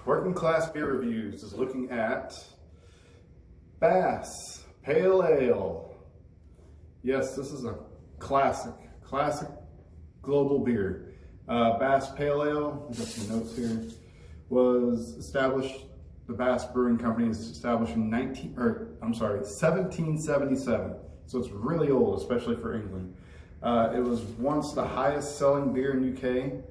Working Class Beer Reviews is looking at Bass Pale Ale. Yes, this is a classic global beer. Bass Pale Ale, I've got some notes here, was established, the Bass Brewing Company is established in 1777. So it's really old, especially for England. It was once the highest selling beer in UK.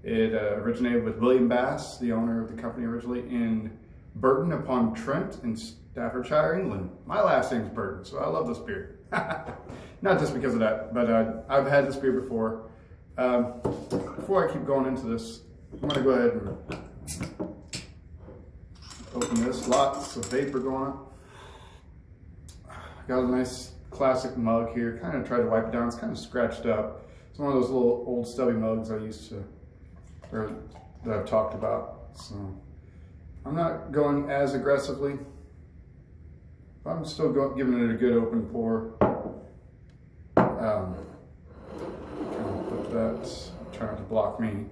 It originated with William Bass, the owner of the company originally, in Burton upon Trent in Staffordshire, England. My last name's Burton, so I love this beer. Not just because of that, but I've had this beer before. Before I keep going into this, I'm gonna go ahead and open this. Lots of vapor going on. Got a nice classic mug here. Kind of tried to wipe it down. It's kind of scratched up. It's one of those little old stubby mugs I used to, or that I've talked about. So I'm not going as aggressively, but I'm still giving it a good open pour. Kind of put that, try not to block me.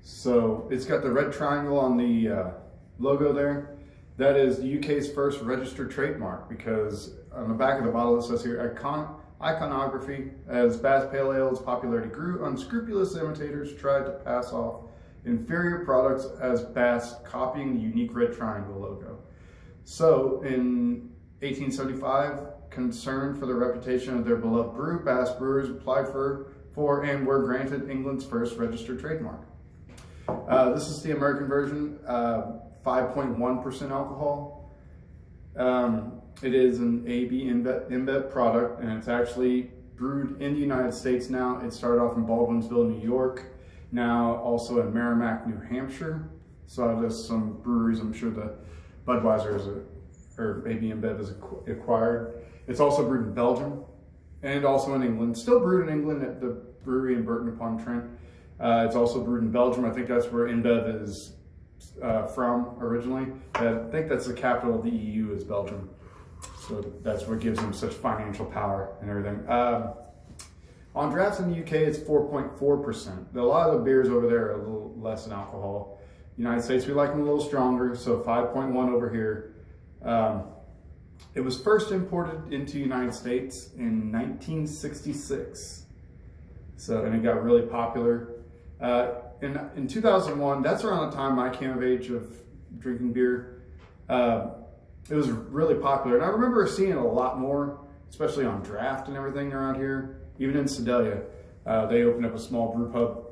So it's got the red triangle on the logo there. That is the UK's first registered trademark, because on the back of the bottle it says here, iconography. As Bass Pale Ale's popularity grew, unscrupulous imitators tried to pass off inferior products as Bass, copying the unique red triangle logo. So in 1875, concerned for the reputation of their beloved brew, Bass brewers applied for and were granted England's first registered trademark. This is the American version, 5.1% alcohol. It is an AB Inbev product, and it's actually brewed in the United States now. It started off in Baldwinsville, New York, now also in Merrimack, New Hampshire. So there's some breweries, I'm sure the Budweiser or AB Inbev is acquired. It's also brewed in Belgium and also in England. Still brewed in England at the brewery in Burton upon Trent. It's also brewed in Belgium. I think that's where Inbev is from originally. I think that's the capital of the EU is Belgium. So that's what gives them such financial power and everything. On drafts in the UK, it's 4.4%. A lot of the beers over there are a little less in alcohol. United States, we like them a little stronger, so 5.1 over here. It was first imported into the United States in 1966. So, and it got really popular. In 2001, that's around the time I came of age of drinking beer. It was really popular, and I remember seeing it a lot more, especially on draft and everything around here. Even in Sedalia, they opened up a small brew pub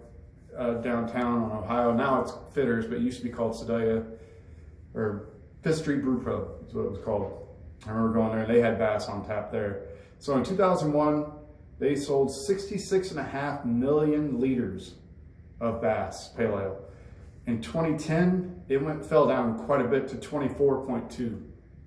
downtown on Ohio. Now it's Fitters, but it used to be called Sedalia, or Fifth Street Brew Pub is what it was called. I remember going there, and they had Bass on tap there. So in 2001, they sold 66.5 million liters of Bass Pale Ale. In 2010, it fell down quite a bit to 24.2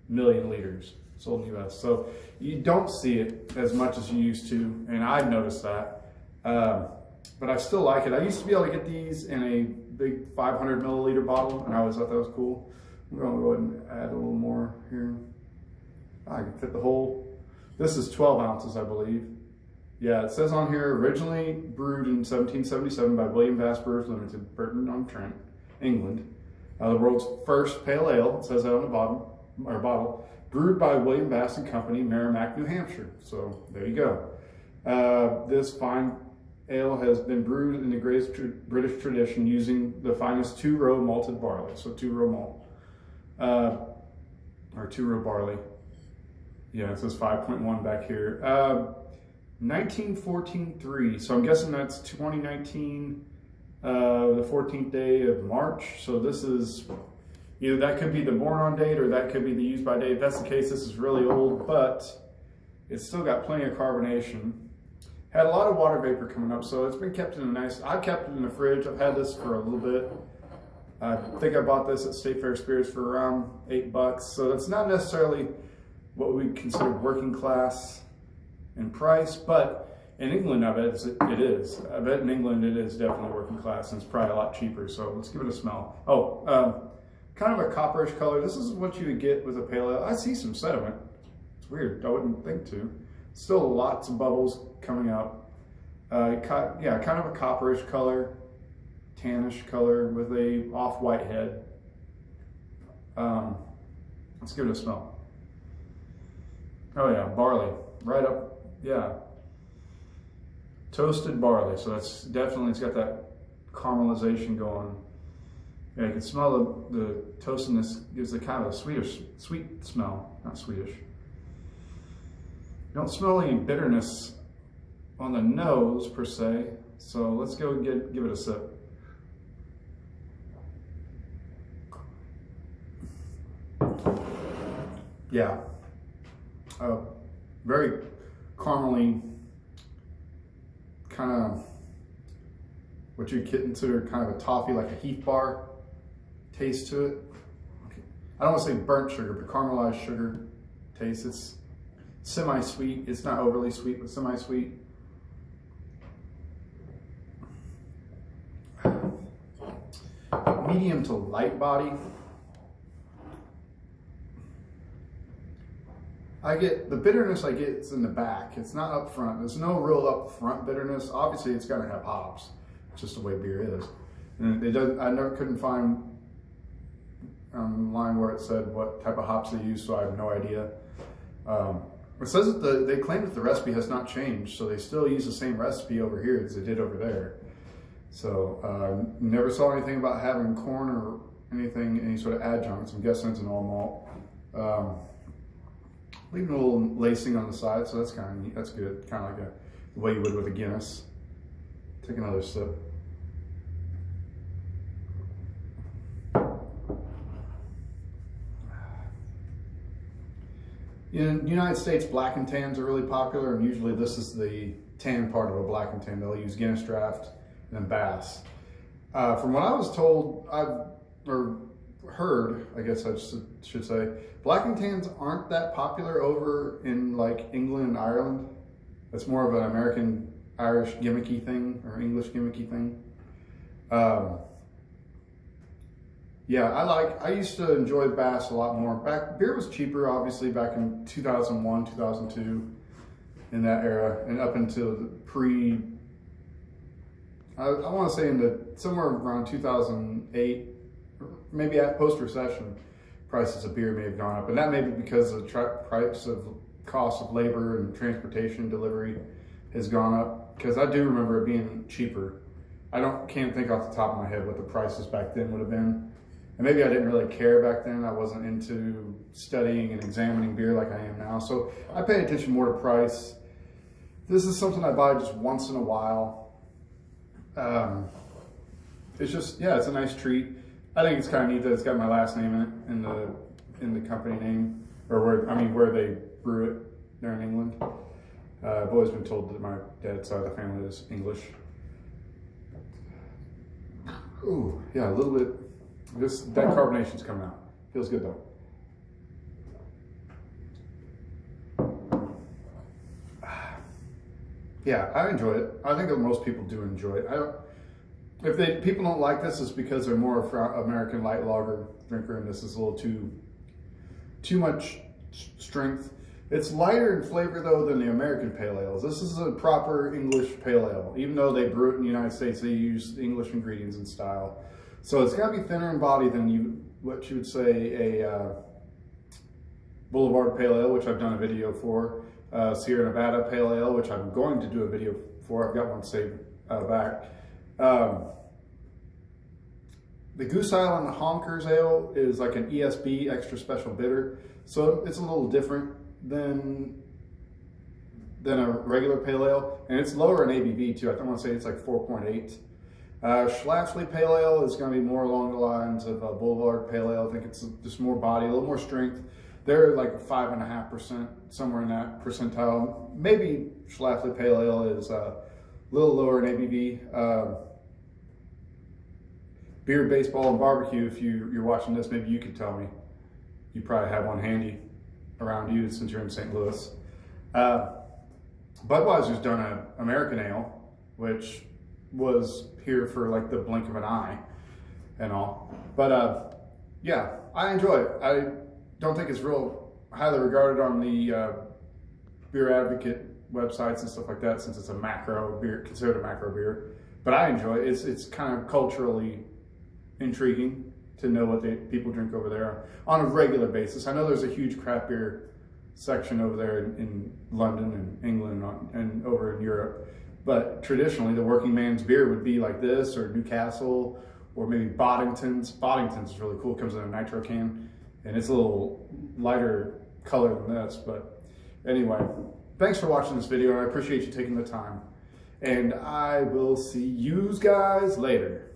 million liters sold in the US. So you don't see it as much as you used to, and I've noticed that. But I still like it. I used to be able to get these in a big 500 milliliter bottle, and I always thought that was cool. I'm gonna go ahead and add a little more here. I can fit the whole, this is 12 ounces, I believe. Yeah, it says on here, originally brewed in 1777 by William Bass Brewers Limited, Burton on Trent, England. The world's first pale ale, it says that on the bottom, or bottle, brewed by William Bass and Company, Merrimack, New Hampshire. So there you go. This fine ale has been brewed in the greatest British tradition using the finest two-row malted barley. So two-row malt, or two-row barley. Yeah, it says 5.1 back here. 1914-3, so I'm guessing that's 2019, the 14th day of March. So this is, either that could be the born on date or that could be the used by date. If that's the case, this is really old, but it's still got plenty of carbonation. Had a lot of water vapor coming up, so it's been kept in a nice, I've kept it in the fridge. I've had this for a little bit. I think I bought this at State Fair Spirits for around $8. So it's not necessarily what we consider working class in price, but in England, I bet it is. I bet in England it is definitely working class, and it's probably a lot cheaper. So let's give it a smell. Oh, kind of a copperish color. This is what you would get with a pale ale. I see some sediment. It's weird. I wouldn't think to. Still lots of bubbles coming out. Yeah, kind of a copperish color. tannish color with a off-white head. Let's give it a smell. Oh yeah, barley, right up, yeah. Toasted barley, so that's definitely, it's got that caramelization going. Yeah, you can smell the toastiness, gives it kind of a sweet smell, not Swedish. You don't smell any bitterness on the nose per se, so let's go give it a sip. Yeah, very caramely, kind of what you could consider kind of a toffee, like a Heath bar taste to it. I don't want to say burnt sugar, but caramelized sugar taste. It's semi-sweet. It's not overly sweet, but semi-sweet. Medium to light body. I get, the bitterness I get is in the back. It's not up front. There's no real up front bitterness. Obviously it's gonna have hops. It's just the way beer is. And it doesn't, I couldn't find online where it said what type of hops they use, so I have no idea. It says that they claim that the recipe has not changed, so they still use the same recipe over here as they did over there. So never saw anything about having corn or anything, any sort of adjuncts. I'm guessing it's an all malt. Leaving a little lacing on the side, so that's kind of neat. That's good. Kind of like the way you would with a Guinness. Take another sip. In the United States, black and tans are really popular, and usually this is the tan part of a black and tan. They'll use Guinness Draft and then Bass. From what I was told, or heard, I guess I should say, black and tans aren't that popular over in like England and Ireland. It's more of an American Irish gimmicky thing, or English gimmicky thing. Yeah, I used to enjoy Bass a lot more. Beer was cheaper, obviously, back in 2001, 2002, in that era, and up until the I want to say somewhere around 2008, maybe at post-recession, prices of beer may have gone up, and that may be because the cost of labor and transportation delivery has gone up. Because I do remember it being cheaper. Can't think off the top of my head what the prices back then would have been. And maybe I didn't really care back then. I wasn't into studying and examining beer like I am now. So I pay attention more to price. This is something I buy just once in a while. It's just, yeah, it's a nice treat. I think it's kind of neat that it's got my last name in it, in the company name, or where they brew it there in England. I've always been told that my dad's side of the family is English. Ooh, yeah, a little bit. That carbonation's coming out. Feels good though. Yeah, I enjoy it. I think that most people do enjoy it. If people don't like this, it's because they're more of an American light lager drinker, and this is a little too much strength. It's lighter in flavor though than the American pale ales. This is a proper English pale ale. Even though they brew it in the United States, they use English ingredients and style. So it's got to be thinner in body than what you would say a Boulevard Pale Ale, which I've done a video for. Sierra Nevada Pale Ale, which I'm going to do a video for. I've got one saved back. The Goose Island Honkers Ale is like an ESB, extra special bitter. So it's a little different than a regular pale ale. And it's lower in ABV too. I want to say it's like 4.8. Schlafly Pale Ale is going to be more along the lines of Boulevard Pale Ale. I think it's just more body, a little more strength. They're like 5.5%, somewhere in that percentile. Maybe Schlafly Pale Ale is a little lower in ABV. Beer, baseball, and barbecue, if you're watching this, maybe you could tell me. You probably have one handy around you since you're in St. Louis. Budweiser's done an American Ale, which was here for like the blink of an eye and all. But yeah, I enjoy it. I don't think it's real highly regarded on the Beer Advocate websites and stuff like that, since it's a macro beer, considered a macro beer. but I enjoy it. It's kind of culturally intriguing to know what people drink over there on a regular basis. I know there's a huge craft beer section over there in London and England and over in Europe, but traditionally the working man's beer would be like this, or Newcastle, or maybe Boddington's. Boddington's is really cool. It comes in a nitro can, and it's a little lighter color than this. But anyway, thanks for watching this video, and I appreciate you taking the time. And I will see you guys later.